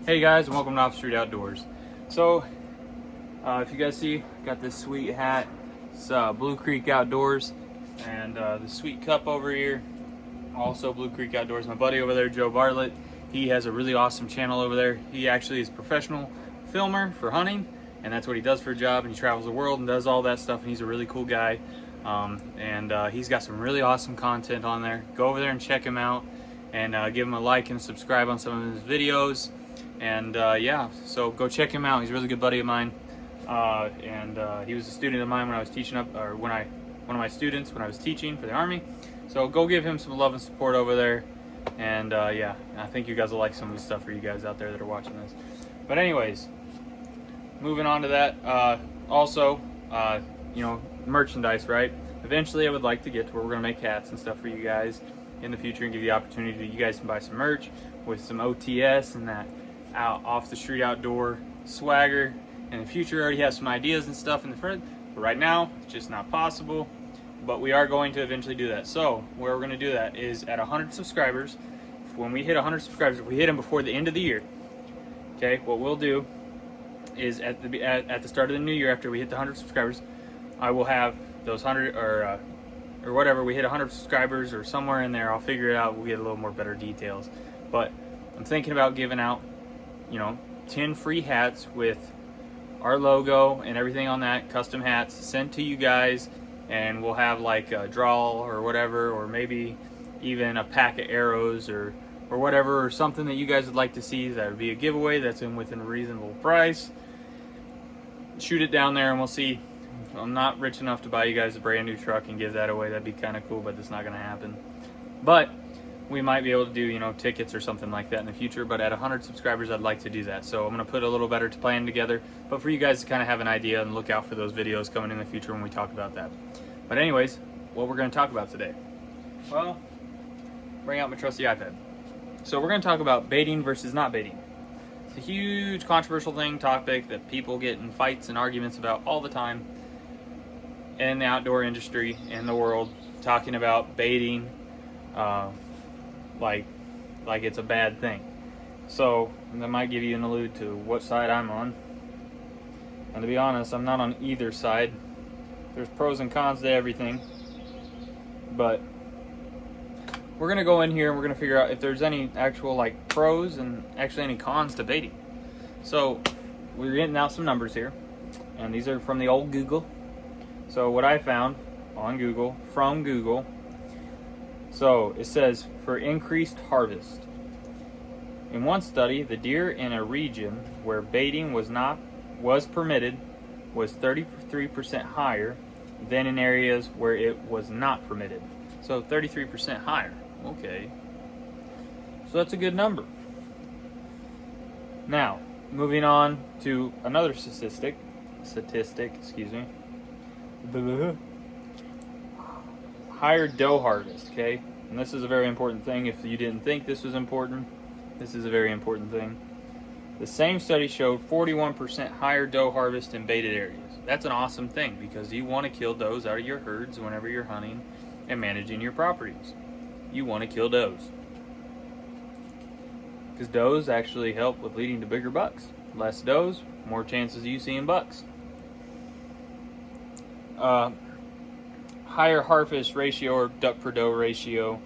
Hey guys, and welcome to Off Street Outdoors. So, if you guys see, got this sweet hat. It's Blue Creek Outdoors, and the sweet cup over here, also Blue Creek Outdoors. My buddy over there, Joe Bartlett, he has a really awesome channel over there. He actually is a professional filmer for hunting, and that's what he does for a job. And he travels the world and does all that stuff. And he's a really cool guy, and he's got some really awesome content on there. Go over there and check him out, and give him a like and subscribe on some of his videos. And yeah, so go check him out. He's a really good buddy of mine, and he was a student of mine when I was teaching one of my students when I was teaching for the Army. So go give him some love and support over there. And yeah, I think you guys will like some of the stuff for you guys out there that are watching this. But anyways, moving on to that. Also, merchandise, right? Eventually, I would like to get to where we're gonna make hats and stuff for you guys in the future and give you the opportunity that you guys can buy some merch with some OTS and that out off the street outdoor swagger. In the future, I already have some ideas and stuff in the front, but right now it's just not possible. But we are going to eventually do that. So where we're going to do that is at 100 subscribers. When we hit 100 subscribers, if we hit them before the end of the year, okay, what we'll do is at the start of the new year, after we hit the 100 subscribers, I will have those 100 or whatever, we hit 100 subscribers or somewhere in there. I'll figure it out. We'll get a little more better details. But I'm thinking about giving out 10 free hats with our logo and everything on that, custom hats sent to you guys, and we'll have like a draw or whatever, or maybe even a pack of arrows or whatever, or something that you guys would like to see. That would be a giveaway that's within a reasonable price. Shoot it down there and we'll see. I'm not rich enough to buy you guys a brand new truck and give that away. That'd be kind of cool, but that's not going to happen. But we might be able to do, tickets or something like that in the future. But at 100 subscribers, I'd like to do that. So I'm going to put a little better plan together. But for you guys to kind of have an idea and look out for those videos coming in the future when we talk about that. But anyways, what we're going to talk about today. Well, bring out my trusty iPad. So we're going to talk about baiting versus not baiting. It's a huge controversial topic that people get in fights and arguments about all the time in the outdoor industry, in the world, talking about baiting, like it's a bad thing. So that might give you an allude to what side I'm on. And to be honest, I'm not on either side. There's pros and cons to everything. But we're gonna go in here and we're gonna figure out if there's any actual pros and actually any cons to baiting. So we're getting out some numbers here, and these are from the old Google. So what I found on Google, from Google, so it says for increased harvest. In one study, the deer in a region where baiting was permitted was 33% higher than in areas where it was not permitted. So 33% higher. Okay. So that's a good number. Now, moving on to another statistic, excuse me. Higher doe harvest, okay? And this is a very important thing. If you didn't think this was important, this is a very important thing. The same study showed 41% higher doe harvest in baited areas. That's an awesome thing because you want to kill does out of your herds whenever you're hunting and managing your properties. You want to kill does. Because does actually help with leading to bigger bucks. Less does, more chances of you seeing bucks. Higher harvest ratio or duck per doe ratio.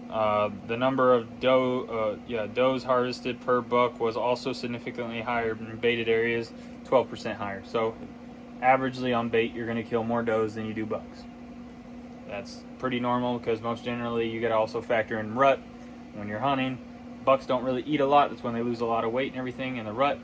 The number of does harvested per buck was also significantly higher in baited areas, 12% higher. So averagely on bait, you're going to kill more does than you do bucks. That's pretty normal because most generally you got to also factor in rut when you're hunting. Bucks don't really eat a lot. That's when they lose a lot of weight and everything in the rut.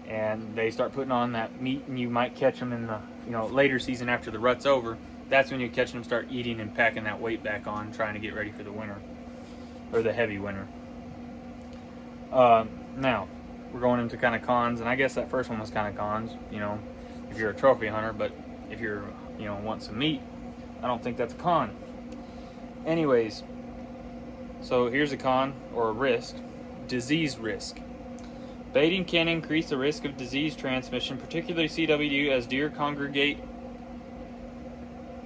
And they start putting on that meat, and you might catch them in the later season after the rut's over. That's when you catch them start eating and packing that weight back on, trying to get ready for the winter or the heavy winter. Now we're going into kind of cons, and I guess that first one was kind of cons. If you're a trophy hunter, but if you're want some meat, I don't think that's a con. Anyways, so here's a con or a risk: disease risk. Baiting can increase the risk of disease transmission, particularly CWD, as deer congregate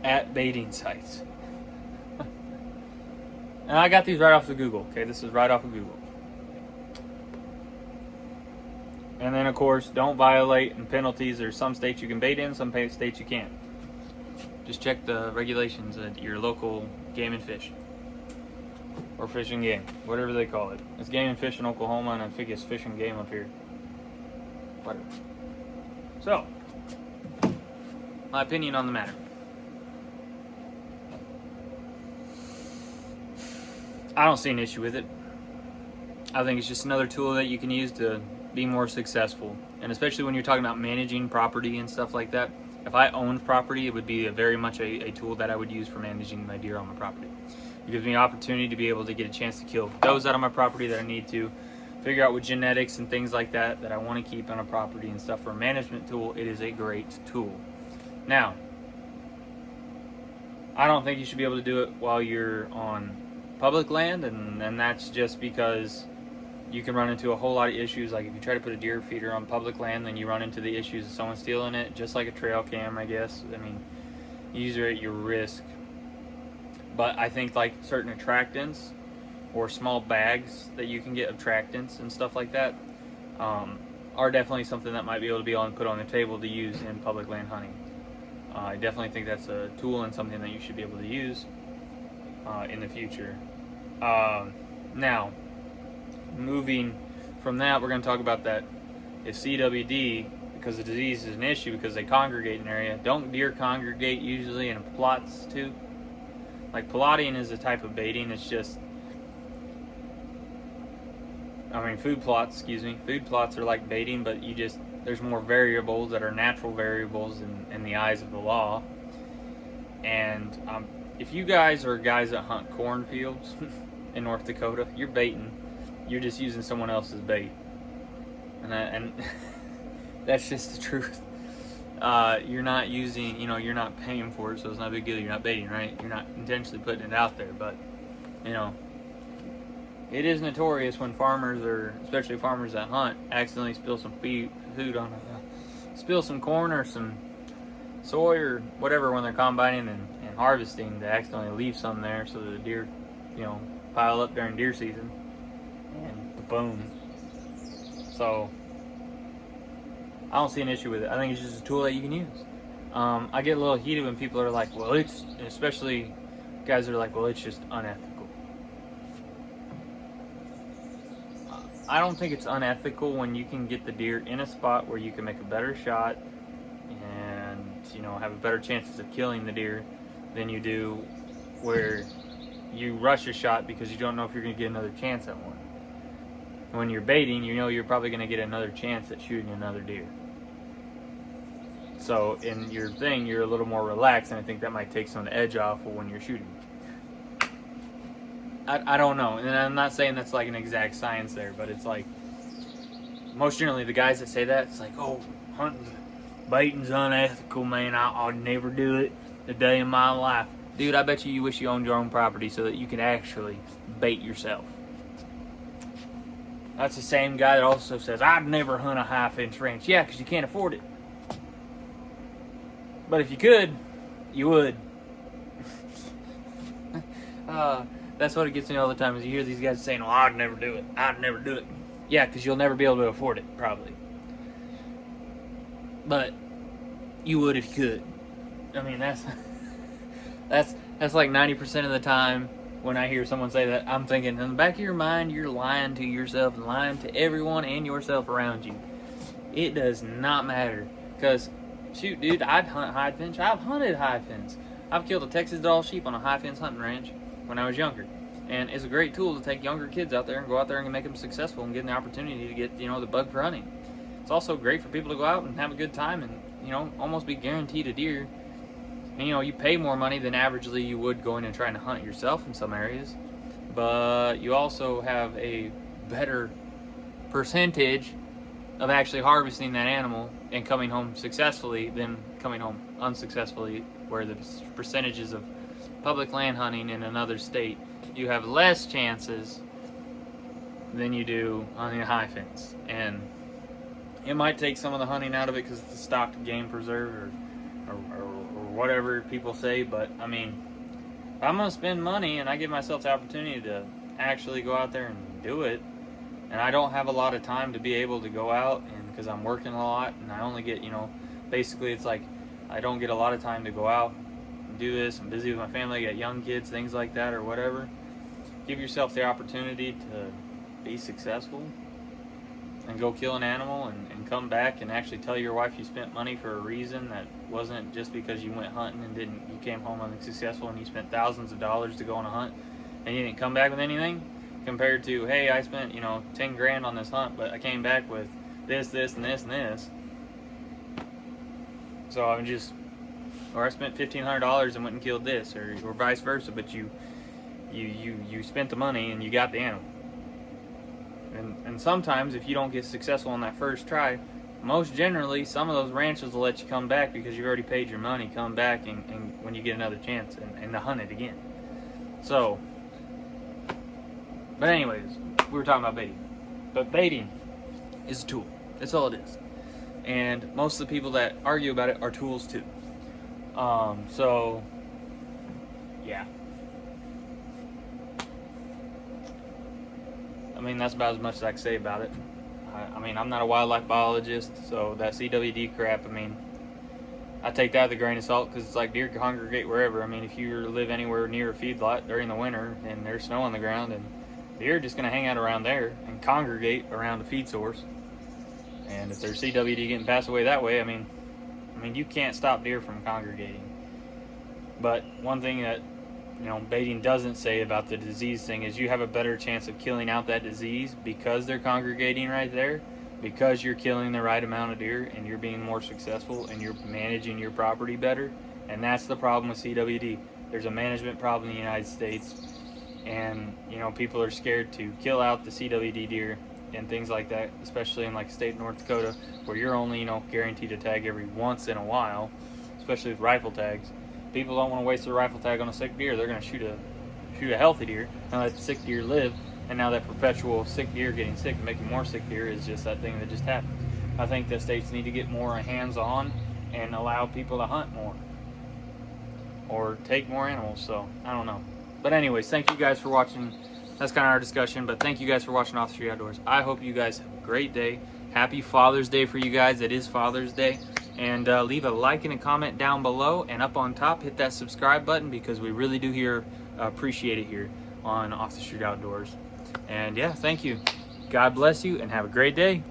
at baiting sites. And I got these right off of Google. Okay, this is right off of Google. And then, of course, don't violate and penalties. There's some states you can bait in, some states you can't. Just check the regulations at your local Game and Fish. Or Fish and Game, whatever they call it. It's Game and Fish in Oklahoma, and I think it's Fish and Game up here. Whatever. So, my opinion on the matter. I don't see an issue with it. I think it's just another tool that you can use to be more successful. And especially when you're talking about managing property and stuff like that. If I owned property, it would be very much a tool that I would use for managing my deer on my property. It gives me an opportunity to be able to get a chance to kill those out of my property that I need to, figure out with genetics and things like that that I want to keep on a property and stuff. For a management tool, it is a great tool. Now, I don't think you should be able to do it while you're on public land, and that's just because you can run into a whole lot of issues. Like if you try to put a deer feeder on public land, then you run into the issues of someone stealing it, just like a trail cam, I guess. I mean, use it at your risk. But I think like certain attractants or small bags that you can get of attractants and stuff like that are definitely something that might be able to be put on the table to use in public land hunting. I definitely think that's a tool and something that you should be able to use in the future. Now, moving from that, we're going to talk about that if CWD, because the disease is an issue because they congregate in an area. Don't deer congregate usually in plots too? Like piloting is a type of baiting. It's just, food plots are like baiting, but there's more variables that are natural variables in the eyes of the law. And if you guys are guys that hunt cornfields in North Dakota, you're baiting. You're just using someone else's bait, and that's just the truth. You're not using, you're not paying for it, so it's not a big deal. You're not baiting, right? You're not intentionally putting it out there, but it is notorious when farmers, or especially farmers that hunt, accidentally spill some food on spill some corn or some soy or whatever when they're combining and harvesting, to accidentally leave some there so that the deer, pile up during deer season. And boom. So I don't see an issue with it. I think it's just a tool that you can use. I get a little heated when people are like, well, especially guys that are like, well, it's just unethical. I don't think it's unethical when you can get the deer in a spot where you can make a better shot and, have a better chances of killing the deer than you do where you rush a shot because you don't know if you're going to get another chance at one. When you're baiting, you're probably going to get another chance at shooting another deer. So in your thing, you're a little more relaxed, and I think that might take some of the edge off when you're shooting. I don't know, and I'm not saying that's like an exact science there, but it's like, most generally the guys that say that, it's like, oh, hunting, baiting's unethical, man, I'll never do it a day in my life. Dude, I bet you wish you owned your own property so that you could actually bait yourself. That's the same guy that also says, I'd never hunt a high-fence ranch. Yeah, because you can't afford it. But if you could, you would. That's what it gets me all the time, is you hear these guys saying, oh, I'd never do it. I'd never do it. Yeah, because you'll never be able to afford it, probably. But you would if you could. That's like 90% of the time when I hear someone say that, I'm thinking, in the back of your mind, you're lying to yourself and lying to everyone and yourself around you. It does not matter. Because, shoot, dude, I'd hunt high fence. I've hunted high fence. I've killed a Texas doll sheep on a high fence hunting ranch when I was younger. And it's a great tool to take younger kids out there and go out there and make them successful and get an opportunity to get, the bug for hunting. It's also great for people to go out and have a good time and, almost be guaranteed a deer. And, you pay more money than averagely you would going and trying to hunt yourself in some areas. But you also have a better percentage of actually harvesting that animal and coming home successfully than coming home unsuccessfully, where the percentages of public land hunting in another state, you have less chances than you do on the high fence. And it might take some of the hunting out of it because it's a stocked game preserve or whatever people say, but if I'm going to spend money and I give myself the opportunity to actually go out there and do it, and I don't have a lot of time to be able to go out, and because I'm working a lot, and I only get, basically it's like I don't get a lot of time to go out and do this. I'm busy with my family, I got young kids, things like that, or whatever. Give yourself the opportunity to be successful and go kill an animal and come back and actually tell your wife you spent money for a reason that wasn't just because you went hunting and you came home unsuccessful and you spent thousands of dollars to go on a hunt and you didn't come back with anything, compared to, hey, I spent 10 grand on this hunt, but I came back with this and this. So or I spent $1,500 and went and killed this, or vice versa, but you spent the money and you got the animal. And sometimes if you don't get successful on that first try, most generally some of those ranches will let you come back because you've already paid your money, come back and when you get another chance and to hunt it again. So, but anyways, we were talking about baiting. But baiting is a tool. That's all it is. And most of the people that argue about it are tools too. So, yeah. I mean, that's about as much as I can say about it. I mean, I'm not a wildlife biologist, so that CWD crap, I mean, I take that with a grain of salt because it's like deer congregate wherever. I mean, if you live anywhere near a feedlot during the winter and there's snow on the ground, and deer are just going to hang out around there and congregate around the feed source. And if there's CWD getting passed away that way, I mean, you can't stop deer from congregating. But one thing that baiting doesn't say about the disease thing is you have a better chance of killing out that disease because they're congregating right there, because you're killing the right amount of deer and you're being more successful and you're managing your property better. And that's the problem with CWD. There's a management problem in the United States, and people are scared to kill out the CWD deer and things like that, especially in like the state of North Dakota, where you're only guaranteed to tag every once in a while, especially with rifle tags. People don't want to waste their rifle tag on a sick deer. They're going to shoot a healthy deer and let the sick deer live. And now that perpetual sick deer getting sick and making more sick deer is just that thing that just happens. I think the states need to get more hands-on and allow people to hunt more or take more animals. So I don't know. But anyways, thank you guys for watching. That's kind of our discussion. But thank you guys for watching Off the Street Outdoors. I hope you guys have a great day. Happy Father's Day for you guys. It is Father's Day. And leave a like and a comment down below, and up on top hit that subscribe button, because we really do appreciate it here on Off the Street Outdoors. And yeah, thank you. God bless you and have a great day.